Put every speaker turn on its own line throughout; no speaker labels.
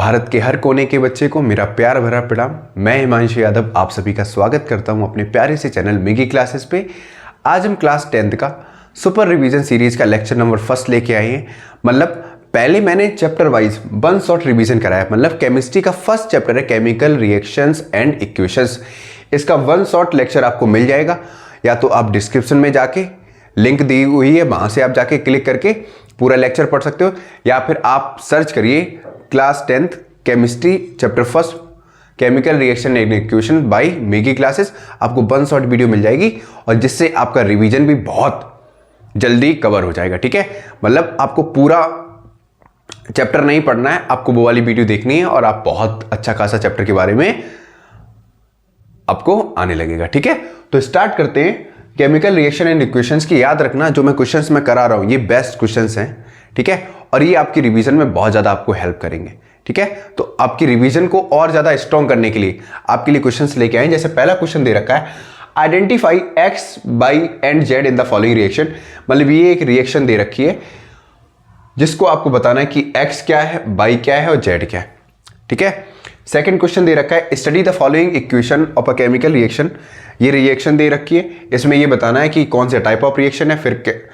भारत के हर कोने के बच्चे को मेरा प्यार भरा प्रणाम। मैं हिमांशु यादव आप सभी का स्वागत करता हूं अपने प्यारे से चैनल मिगी क्लासेस पे। आज हम क्लास 10th का सुपर रिवीजन सीरीज का लेक्चर नंबर 1 लेके आए हैं। मतलब पहले मैंने चैप्टर वाइज 1 शॉट रिवीजन कराया। मतलब केमिस्ट्री का फर्स्ट चैप्टर है केमिकल रिएक्शंस एंड इक्वेशंस। इसका 1 शॉट लेक्चर आपको मिल जाएगा, या तो आप डिस्क्रिप्शन में जाके लिंक दी हुई है, वहां से आप जाके क्लिक करके पूरा लेक्चर पढ़ सकते हो, या फिर आप सर्च करिए class 10th chemistry chapter 1 chemical reaction and equation by मिगी क्लासेस। आपको 1 शॉट वीडियो मिल जाएगी और जिससे आपका रिवीजन भी बहुत जल्दी कवर हो जाएगा। ठीक है, मतलब आपको पूरा चैप्टर नहीं पढ़ना है, आपको वो वाली वीडियो देखनी है और आप बहुत अच्छा खासा चैप्टर के बारे में आपको आने लगेगा। ठीक है, तो स्टार्ट करते हैं। केमिकल रिएक्शन एंड इक्वेशंस की याद रखना, जो मैं क्वेश्चंस में करा रहा हूं ये बेस्ट क्वेश्चंस हैं। ठीक है, और ये आपकी रिवीजन में बहुत ज्यादा आपको हेल्प करेंगे। ठीक है, तो आपकी रिवीजन को और ज्यादा स्ट्रॉन्ग करने के लिए आपके लिए क्वेश्चंस लेके आए। जैसे पहला क्वेश्चन दे रखा है, identify x by and Z in the following reaction. मतलब ये एक रिएक्शन दे रखी है जिसको आपको बताना है कि एक्स क्या है, बाई क्या है और जेड क्या है। ठीक है, सेकंड क्वेश्चन दे रखा है, study the following equation of a chemical reaction. ये रिएक्शन दे रखी है, इसमें ये बताना है कि कौन से टाइप ऑफ रिएक्शन है, फिर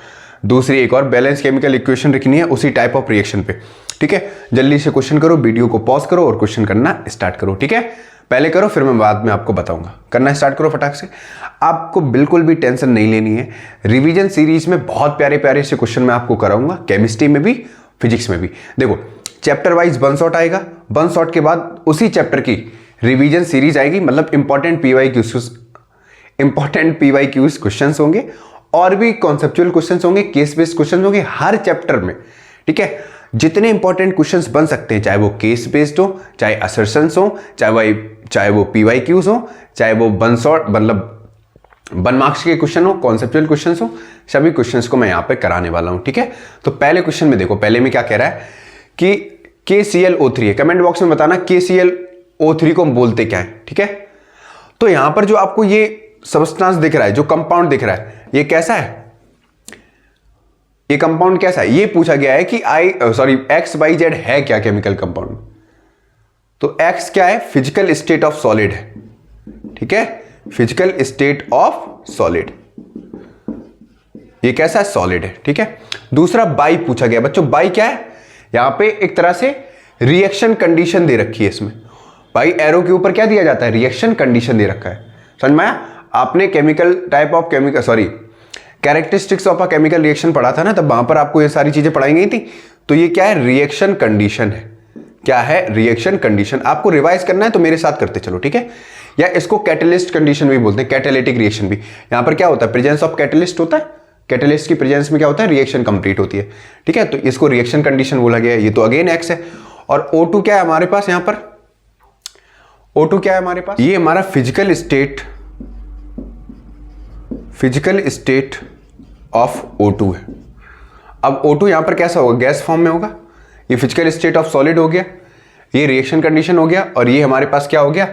दूसरी एक और बैलेंस केमिकल इक्वेशन लिखनी है उसी टाइप ऑफ रिएक्शन पे। ठीक है, जल्दी से क्वेश्चन करो, वीडियो को पॉज करो और क्वेश्चन करना स्टार्ट करो। ठीक है, पहले करो फिर मैं बाद में आपको बताऊंगा। करना स्टार्ट करो फटाक से। आपको बिल्कुल भी टेंशन नहीं लेनी है। रिवीजन सीरीज में बहुत प्यारे प्यारे से क्वेश्चन मैं आपको कराऊंगा, केमिस्ट्री में भी फिजिक्स में भी। देखो चैप्टर वाइज 1 शॉट आएगा, 1 शॉट के बाद उसी चैप्टर की रिवीजन सीरीज आएगी। मतलब इंपॉर्टेंट पीवाईक्यूज क्वेश्चंस होंगे और भी कॉन्सेप्चुअल क्वेश्चंस होंगे, केस बेस्ड क्वेश्चंस होंगे हर चैप्टर में। ठीक है, जितने इंपॉर्टेंट क्वेश्चंस बन सकते हैं, चाहे वो केस बेस्ड हो, चाहे असर्शंस हो, चाहे वो पीवाईक्यूज हो, चाहे वो 1 शॉट मतलब 1 मार्क्स के क्वेश्चन हो, कॉन्सेप्चुअल क्वेश्चंस हो, सभी क्वेश्चंस को मैं यहाँ पे कराने वाला हूँ। ठीक है, तो पहले क्वेश्चन में देखो, पहले में क्या कह रहा है कि KClO3 है। कमेंट बॉक्स में बताना KClO3 को हम बोलते क्या है। ठीक है, तो यहां पर जो आपको ये सब्सटेंस दिख रहा है, जो कंपाउंड दिख रहा है, ये कैसा है, ये कंपाउंड कैसा है, ये पूछा गया है कि एक्स वाई जेड है क्या केमिकल कंपाउंड। तो एक्स क्या है, फिजिकल स्टेट ऑफ सॉलिड है। ठीक है, फिजिकल स्टेट ऑफ सॉलिड, ये कैसा है, सॉलिड है। ठीक है, दूसरा बाई पूछा गया। बच्चों बाई क्या है, यहां पे एक तरह से रिएक्शन कंडीशन दे रखी है। इसमें बाई एरो के ऊपर क्या दिया जाता है, रिएक्शन कंडीशन दे रखा है। समझ में आया? आपने characteristics of a chemical reaction पढ़ा था ना, तब वहां पर आपको ये सारी चीजें पढ़ाई गई थी। तो ये क्या है, रिएक्शन कंडीशन है। क्या है, रिएक्शन कंडीशन। आपको रिवाइज करना है तो मेरे साथ करते चलो। ठीक है, या इसको कैटलिस्ट कंडीशन भी बोलते हैं, कैटालिटिक रिएक्शन भी। यहां पर क्या होता है, प्रेजेंस ऑफ कैटलिस्ट होता है, कैटलिस्ट की प्रेजेंस में क्या होता है, रिएक्शन कंप्लीट होती है। ठीक है, तो इसको रिएक्शन कंडीशन बोला गया है। ये तो अगेन एक्स है। और O2 क्या है हमारे पास, यहां पर O2 क्या है हमारे पास, ये हमारा फिजिकल स्टेट ऑफ O2 है। अब O2 यहां पर कैसा होगा, गैस फॉर्म में होगा। ये फिजिकल स्टेट ऑफ सॉलिड हो गया, ये रिएक्शन कंडीशन हो गया, और ये हमारे पास क्या हो गया,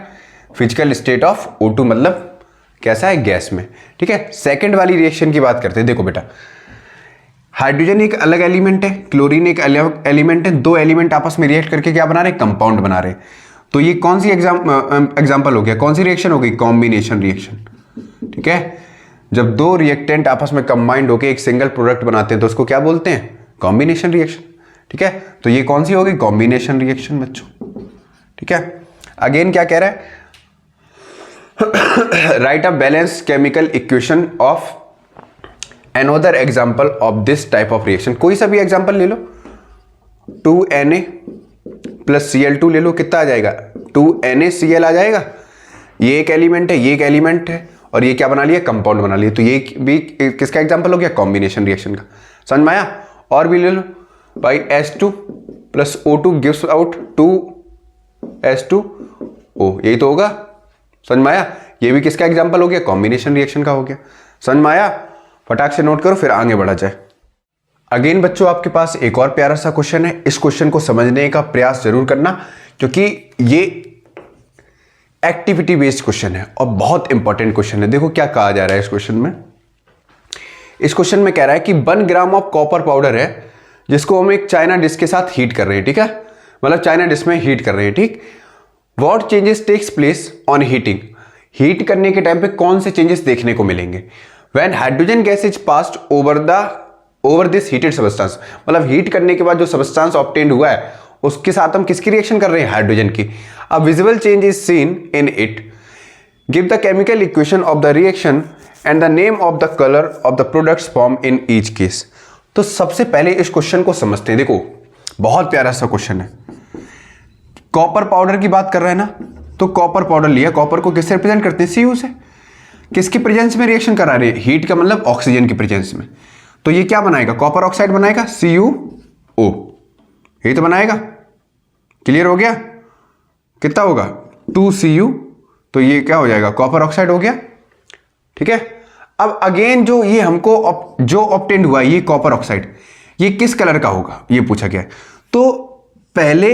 फिजिकल स्टेट ऑफ O2 मतलब कैसा है, गैस में। ठीक है, सेकंड वाली रिएक्शन की बात करते हैं। देखो बेटा, हाइड्रोजन एक अलग एलिमेंट है, क्लोरीन एक अलग एलिमेंट है, 2 एलिमेंट आपस में रिएक्ट करके क्या बना रहे हैं, कंपाउंड बना रहे हैं। तो ये कौन सी एग्जांपल हो गया, कौन सी रिएक्शन हो गई, कॉम्बिनेशन रिएक्शन। ठीक है, जब 2 रिएक्टेंट आपस में कंबाइंड होकर एक सिंगल प्रोडक्ट बनाते हैं तो उसको क्या बोलते हैं, कॉम्बिनेशन रिएक्शन। ठीक है, तो ये कौन सी हो गई, कॉम्बिनेशन रिएक्शन बच्चों। ठीक है, अगेन क्या कह रहा है, right a balance chemical equation of another example of this type of reaction. कोई सा भी एग्जांपल ले लो, 2Na प्लस Cl2 ले लो, कितना आ जाएगा, 2NaCl आ जाएगा। ये एक एलिमेंट है, ये एक एलिमेंट है, और ये क्या बना लिया, कंपाउंड बना लिया। तो ये भी किसका एग्जांपल हो गया, कॉम्बिनेशन रिएक्शन का। समझ में आया? और भी ले लो भाई, H2 plus O2 gives out 2H2O, यही तो होगा। समझ में आया? ये भी किसका एग्जांपल हो गया, कॉम्बिनेशन रिएक्शन का हो गया। समझ में आया? फटाक से नोट करो फिर आगे बढ़ा जाए। अगेन बच्चों, आपके पास एक और प्यारा सा क्वेश्चन है। इस क्वेश्चन को समझने का प्रयास जरूर करना, क्योंकि ये एक्टिविटी बेस्ड क्वेश्चन है और बहुत इंपॉर्टेंट क्वेश्चन है। देखो क्या कहा जा रहा है इस क्वेश्चन में। इस क्वेश्चन में कह रहा है कि 1 ग्राम ऑफ कॉपर पाउडर है जिसको हम एक चाइना डिश के साथ हीट कर रहे हैं। ठीक है, मतलब चाइना डिश में हीट कर रहे हैं, ठीक। What changes takes place on heating, heat करने के टाइम पे कौन से चेंजेस देखने को मिलेंगे। When hydrogen gas is passed over this heated substance, मतलब हीट करने के बाद जो सबस्टेंस ऑब्टेन्ड हुआ है उसके साथ हम किसकी रिएक्शन कर रहे हैं, हाइड्रोजन की। A visible change is seen in it, give the chemical equation of the reaction and the name of the colour of the products form in each case. तो सबसे पहले इस क्वेश्चन को समझते हैं। देखो बहुत प्यारा सा क्वेश्चन है। कॉपर पाउडर की बात कर रहे हैं ना, तो कॉपर पाउडर लिया, कॉपर को किससे रिप्रेजेंट करते हैं, Cu से। किसकी प्रेजेंस में रिएक्शन करा रहे हैं, हीट का मतलब ऑक्सीजन की प्रेजेंस में। तो ये क्या बनाएगा, कॉपर ऑक्साइड बनाएगा, CuO, ये तो बनाएगा। क्लियर हो गया, कितना होगा 2Cu, तो ये क्या हो जाएगा, कॉपर ऑक्साइड हो गया, ठीक है। अब अगेन जो ये हमको जो ऑब्टेन्ड हुआ ये कॉपर ऑक्साइड, ये किस कलर का होगा ये पूछा गया है। तो पहले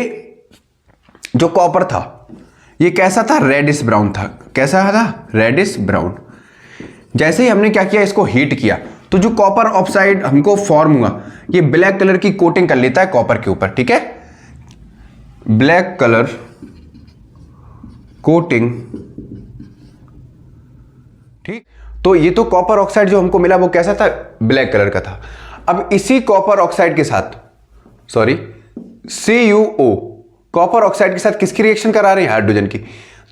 जो कॉपर था ये कैसा था, रेडिश ब्राउन था। कैसा था, रेडिश ब्राउन। जैसे ही हमने क्या किया, इसको हीट किया, तो जो कॉपर ऑक्साइड हमको फॉर्म हुआ ये ब्लैक कलर की कोटिंग कर लेता है कॉपर के ऊपर, ठीक है। ब्लैक कलर कोटिंग, ठीक। तो ये तो कॉपर ऑक्साइड जो हमको मिला वो कैसा था, ब्लैक कलर का था। अब इसी कॉपर ऑक्साइड के साथ, सॉरी CuO, कॉपर ऑक्साइड के साथ किसकी रिएक्शन करा रहे हैं, हाइड्रोजन की।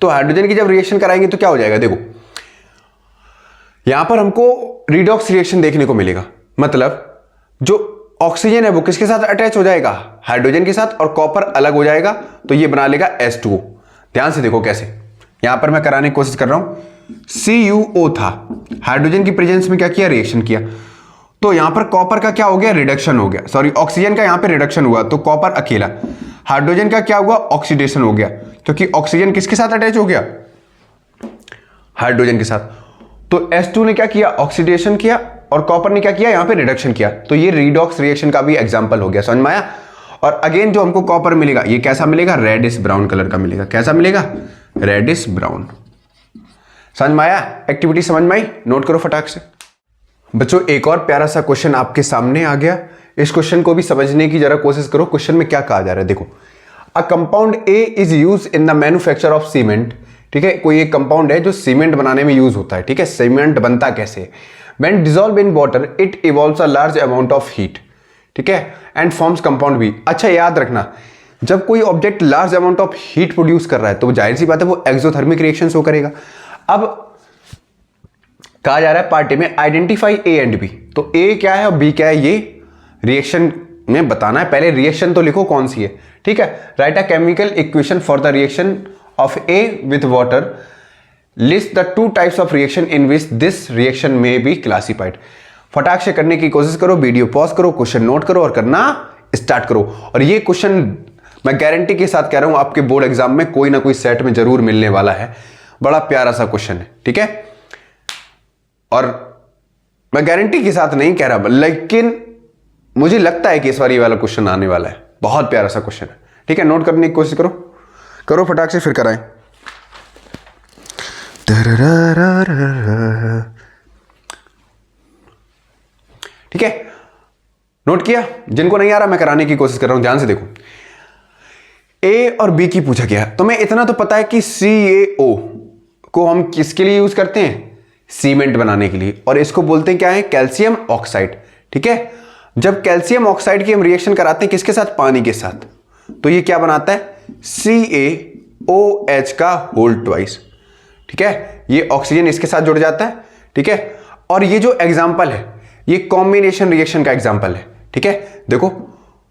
तो हाइड्रोजन की जब रिएक्शन कराएंगे तो क्या हो जाएगा, देखो यहां पर हमको रिडॉक्स रिएक्शन देखने को मिलेगा। मतलब जो ऑक्सीजन है वो किसके साथ अटैच हो जाएगा, हाइड्रोजन के साथ, और कॉपर अलग हो जाएगा, तो ये बना लेगा H2O। ध्यान से देखो कैसे, यहां पर मैं कराने की कोशिश कर रहा हूं। CuO था, हाइड्रोजन की प्रेजेंस में क्या किया, रिएक्शन किया, तो यहां पर कॉपर का क्या हो गया, रिडक्शन हो गया, सॉरी ऑक्सीजन का यहां पे रिडक्शन हुआ, तो कॉपर अकेला। हाइड्रोजन का क्या हुआ, ऑक्सीडेशन हो गया, क्योंकि ऑक्सीजन किसके साथ अटैच हो गया, हाइड्रोजन के साथ। तो H2 ने क्या किया, ऑक्सीडेशन किया, और कॉपर ने क्या किया, यहां पे रिडक्शन किया। तो ये रिडॉक्स रिएक्शन का भी एग्जांपल हो गया, समझ में आया। और अगेन जो हमको कॉपर मिलेगा ये कैसा मिलेगा, रेडिश ब्राउन कलर का मिलेगा। कैसा मिलेगा, रेडिश ब्राउन। समझ में आया, एक्टिविटी समझ में आई, नोट करो फटाक से। बच्चों एक और प्यारा सा क्वेश्चन आपके सामने आ गया, इस क्वेश्चन को भी समझने की जरा कोशिश करो। क्वेश्चन में क्या कहा जा रहा है, देखो a compound A is use in the manufacture of cement, ठीक है। कोई एक कंपाउंड है जो सीमेंट बनाने में यूज होता है, ठीक है। सीमेंट बनता कैसे, when dissolve in water it evolves a large amount of heat, ठीक है, एंड फॉर्म्स कंपाउंड बी। अच्छा याद रखना, जब कोई object large amount of heat produce कर रहा है तो जाहिर सी बात है वो एक्सोथर्मिक रिएक्शन शो करेगा। अब कहा जा रहा है पार्टी में आइडेंटिफाई ए एंड बी, तो ए क्या है और बी क्या है ये रिएक्शन में बताना है। पहले रिएक्शन तो लिखो कौन सी है, ठीक है। Right a chemical equation for the reaction of A with water, list the two types of reaction in which this reaction में बी क्लासिफाइड। फटाक से करने की कोशिश करो, वीडियो पॉज करो, क्वेश्चन नोट करो और करना स्टार्ट करो। और ये क्वेश्चन मैं गारंटी के साथ कह रहा हूं आपके बोर्ड एग्जाम में कोई ना कोई सेट में जरूर मिलने वाला है। बड़ा प्यारा सा क्वेश्चन है, ठीक है। और मैं गारंटी के साथ नहीं कह रहा, लेकिन मुझे लगता है कि इस बार ये वाला क्वेश्चन आने वाला है। बहुत प्यारा सा क्वेश्चन है, ठीक है। नोट करने की कोशिश करो, करो फटाक से, फिर कराएं। ठीक है, नोट किया। जिनको नहीं आ रहा मैं कराने की कोशिश कर रहा हूं, ध्यान से देखो। ए और बी की पूछा गया, तो मैं इतना तो पता है कि CaO को हम किसके लिए यूज करते हैं, सीमेंट बनाने के लिए, और इसको बोलते हैं क्या है, कैल्शियम ऑक्साइड, ठीक है। जब कैल्शियम ऑक्साइड की हम रिएक्शन कराते हैं किसके साथ, पानी के साथ, तो ये क्या बनाता है, CaOH का होल ट्वाइस, ठीक है। ये ऑक्सीजन इसके साथ जुड़ जाता है, ठीक है। और ये जो एग्जाम्पल है ये कॉम्बिनेशन रिएक्शन का एग्जाम्पल है, ठीक है। देखो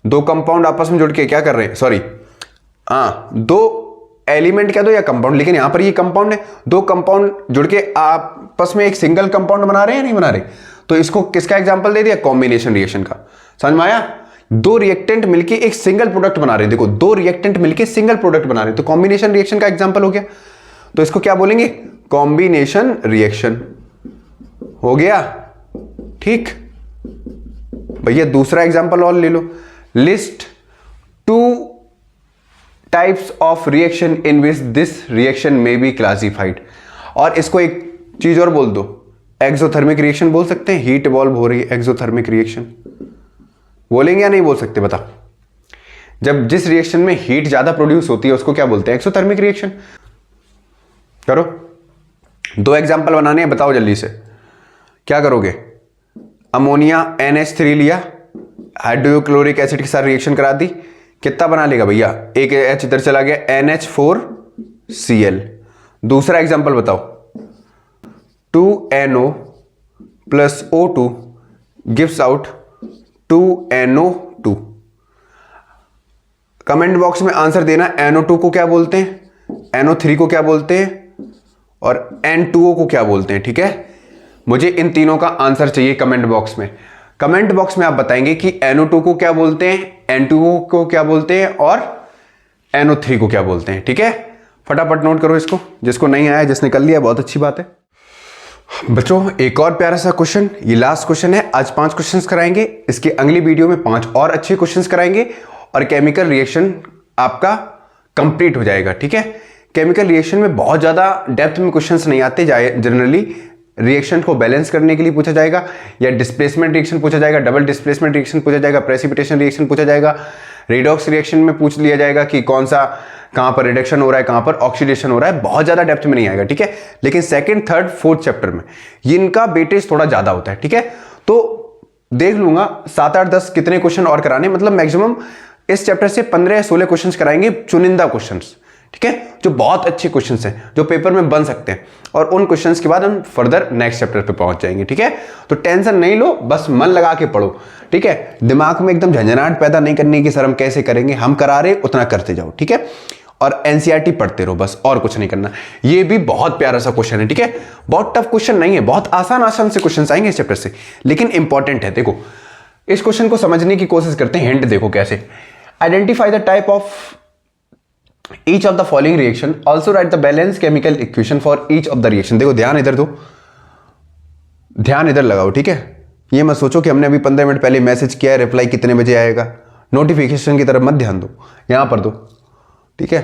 दो कंपाउंड आपस में जुड़ के क्या कर रहे हैं, सॉरी दो एलिमेंट क्या दो या कंपाउंड, लेकिन यहां पर ये कंपाउंड है, दो कंपाउंड जुड़ के आपस में एक सिंगल कंपाउंड बना रहे हैं, नहीं बना रहे, तो इसको किसका एग्जांपल दे दिया, कॉम्बिनेशन रिएक्शन का। समझ में आया, दो रिएक्टेंट मिलके एक सिंगल प्रोडक्ट बना रहे हैं। देखो दो रिएक्टेंट मिलके सिंगल प्रोडक्ट बना रहे हैं, तो कॉम्बिनेशन रिएक्शन का एग्जांपल हो गया। तो इसको क्या बोलेंगे, कॉम्बिनेशन रिएक्शन हो गया, ठीक। भैया दूसरा एग्जांपल और ले लो, list two types of reaction in which this reaction में बी क्लासिफाइड। और इसको एक चीज और बोल दो, एक्सोथर्मिक रिएक्शन बोल सकते हैं, हीट इवॉल्व हो रही है, एक्सोथर्मिक रिएक्शन बोलेंगे या नहीं बोल सकते, बता। जब जिस रिएक्शन में हीट ज्यादा प्रोड्यूस होती है उसको क्या बोलते हैं? Exothermic reaction. करो, 2 एग्जाम्पल बनाने हैं, बताओ जल्दी से। क्या करोगे? अमोनिया NH3 लिया, हाइड्रोक्लोरिक एसिड के साथ रिएक्शन करा दी, कितना बना लेगा भैया? एक H इधर चला गया, NH4Cl। दूसरा एग्जाम्पल बताओ, 2NO plus O2 gives out 2NO2। Comment box में आंसर देना, NO2 को क्या बोलते हैं, NO3 को क्या बोलते हैं और N2O को क्या बोलते हैं। ठीक है, मुझे इन तीनों का आंसर चाहिए कमेंट बॉक्स में। कमेंट बॉक्स में आप बताएंगे कि NO2 को क्या बोलते हैं, N2O को क्या बोलते हैं और NO3 को क्या बोलते हैं। ठीक है, फटाफट नोट करो इसको, जिसको नहीं आया, जिसने कर लिया बहुत अच्छी बात है। बच्चों, एक और प्यारा सा क्वेश्चन, ये लास्ट क्वेश्चन है। आज 5 क्वेश्चंस कराएंगे, इसकी अगली वीडियो में 5 और अच्छे क्वेश्चंस कराएंगे और केमिकल रिएक्शन आपका कंप्लीट हो जाएगा। ठीक है, केमिकल रिएक्शन में बहुत ज़्यादा डेप्थ में क्वेश्चंस नहीं आते, जनरली रिएक्शन को बैलेंस करने के लिए पूछा जाएगा, या डिस्प्लेसमेंट रिएक्शन पूछा जाएगा, डबल डिस्प्लेसमेंट रिएक्शन पूछा जाएगा, प्रेसिपिटेशन रिएक्शन पूछा जाएगा, रेडॉक्स रिएक्शन में पूछ लिया जाएगा कि कौन सा कहाँ पर रिडक्शन हो रहा है, कहाँ पर ऑक्सीडेशन हो रहा है। बहुत ज़्यादा डेप्थ में नहीं आएगा। ठीक है, लेकिन 2nd, 3rd, 4th चैप्टर में इनका वेटेज थोड़ा ज़्यादा होता है। ठीक है, तो देख लूंगा 7, 8, 10 कितने क्वेश्चन और कराने, मतलब मैक्सिमम इस चैप्टर से 15 या 16 क्वेश्चन कराएंगे, चुनिंदा क्वेश्चन। ठीक है, जो बहुत अच्छे क्वेश्चंस हैं, जो पेपर में बन सकते हैं, और उन क्वेश्चंस के बाद हम फर्दर नेक्स्ट चैप्टर पे पहुंच जाएंगे। ठीक है, तो टेंशन नहीं लो, बस मन लगा के पढ़ो। ठीक है, दिमाग में एकदम झंझनाहट पैदा नहीं करने की, सर हम कैसे करेंगे, हम करा रहे उतना करते जाओ। ठीक है, और एनसीईआरटी पढ़ते रहो, बस और कुछ नहीं करना। ये भी बहुत प्यारा सा क्वेश्चन है। ठीक है, बहुत टफ क्वेश्चन नहीं है, बहुत आसान आसान से क्वेश्चन आएंगे इस चैप्टर से, लेकिन इंपॉर्टेंट है। देखो, इस क्वेश्चन को समझने की कोशिश करते हैं। हिंट देखो कैसे, identify the type of each of the following reaction, also write the balanced chemical equation for each of the reaction। देखो, ध्यान इधर दो, ध्यान इधर लगाओ। ठीक है, ये मत सोचो कि हमने अभी 15 मिनट पहले मैसेज किया है, रिप्लाई कितने बजे आएगा, नोटिफिकेशन की तरफ मत ध्यान दो, यहां पर दो। ठीक है,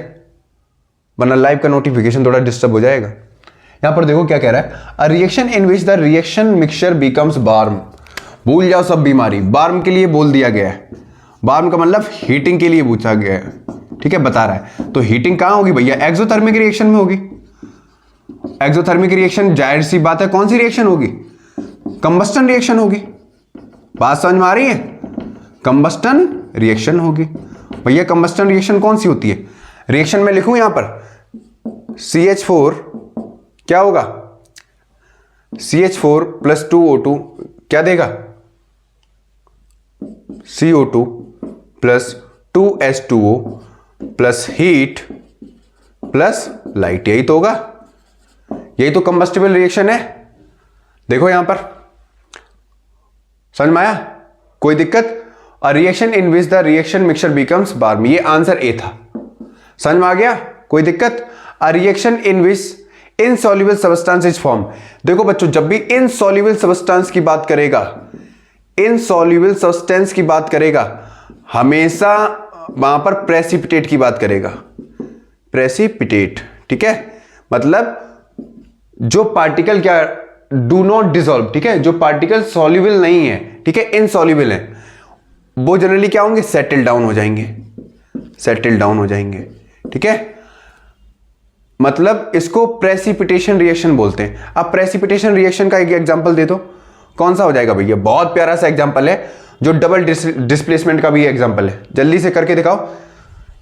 वरना लाइव का नोटिफिकेशन थोड़ा डिस्टर्ब हो जाएगा। यहां पर देखो क्या कह रहा है, a reaction in which the reaction mixture becomes warm. भूल जाओ सब बीमारी, बार्म के लिए बोल दिया गया है। बार्म का मतलब हीटिंग के लिए पूछा गया है। ठीक है, बता रहा है, तो हीटिंग कहां होगी भैया? एक्सोथर्मिक रिएक्शन में होगी। एक्सोथर्मिक रिएक्शन जाहिर सी बात है कौन सी रिएक्शन होगी? कंबस्टन रिएक्शन होगी। बात समझ में आ रही है? कंबस्टन रिएक्शन होगी। भैया कंबस्टन रिएक्शन कौन सी होती है? रिएक्शन में लिखूं यहां पर CH4 क्या होगा? CH4 प्लस 2O2 क्या देगा? CO2 plus 2H2O plus heat plus light. यही तो होगा, यही तो कंबस्टिबल रिएक्शन है। देखो यहां पर, समझ में आया? कोई दिक्कत? A reaction in which the reaction mixture becomes warm, ये आंसर ए था। समझ में आ गया? कोई दिक्कत? A reaction in which insoluble substance is form. देखो बच्चों, जब भी इनसॉल्युबल सब्सटेंस की बात करेगा, इनसॉल्युबल सब्सटेंस की बात करेगा, हमेशा वहां पर प्रेसिपिटेट की बात करेगा। प्रेसिपिटेट, ठीक है, मतलब जो पार्टिकल क्या डू नॉट डिसॉल्व। ठीक है, जो पार्टिकल सॉल्युबल नहीं है, ठीक है, इनसॉल्युबल है, वो जनरली क्या होंगे? सेटल डाउन हो जाएंगे, सेटल डाउन हो जाएंगे। ठीक है, मतलब इसको प्रेसिपिटेशन रिएक्शन बोलते हैं। अब प्रेसिपिटेशन रिएक्शन का एक एग्जांपल दे दो, कौन सा हो जाएगा भैया? बहुत प्यारा सा एग्जांपल है, जो डबल डिस्प्लेसमेंट का भी एग्जांपल है। जल्दी से करके दिखाओ।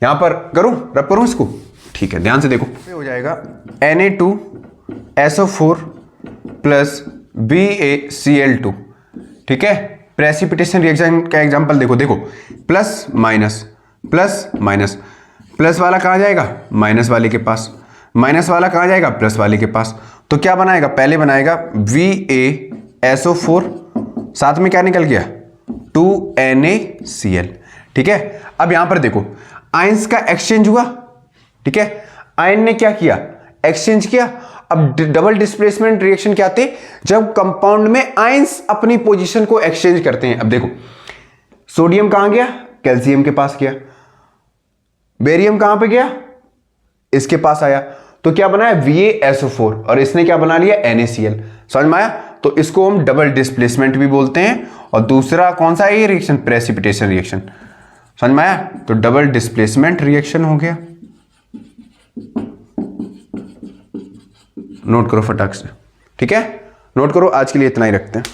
यहां पर करूं, रब करूं इसको? ठीक है, ध्यान से देखो। हो जाएगा Na2SO4 प्लस BaCl2। ठीक है, प्रेसिपिटेशन रिएक्शन का एग्जांपल देखो। देखो, plus minus plus minus, plus वाला कहां जाएगा? माइनस वाले के पास। माइनस वाला कहां जाएगा? प्लस वाले के पास। तो क्या बनाएगा? पहले बनाएगा VaSO4, साथ में क्या निकल गया? 2NaCl। ठीक है, अब यहां पर देखो, आयंस का एक्सचेंज हुआ। ठीक है, आयन ने क्या किया? एक्सचेंज किया। अब डबल डिस्प्लेसमेंट रिएक्शन क्या आते? जब कंपाउंड में आयंस अपनी पोजीशन को एक्सचेंज करते हैं। अब देखो, सोडियम कहां गया? कैल्शियम के पास गया। बेरियम कहां पे गया? इसके पास आया। तो क्या बनाया? VaSO4, और इसने क्या बना लिया? NaCl। समझ में आया? तो इसको हम डबल डिस्प्लेसमेंट भी बोलते हैं। और दूसरा कौन सा है ये रिएक्शन? Precipitation reaction. समझ में आया? तो डबल डिस्प्लेसमेंट रिएक्शन हो गया, नोट करो फटाक से, ठीक है? नोट करो, आज के लिए इतना ही रखते हैं।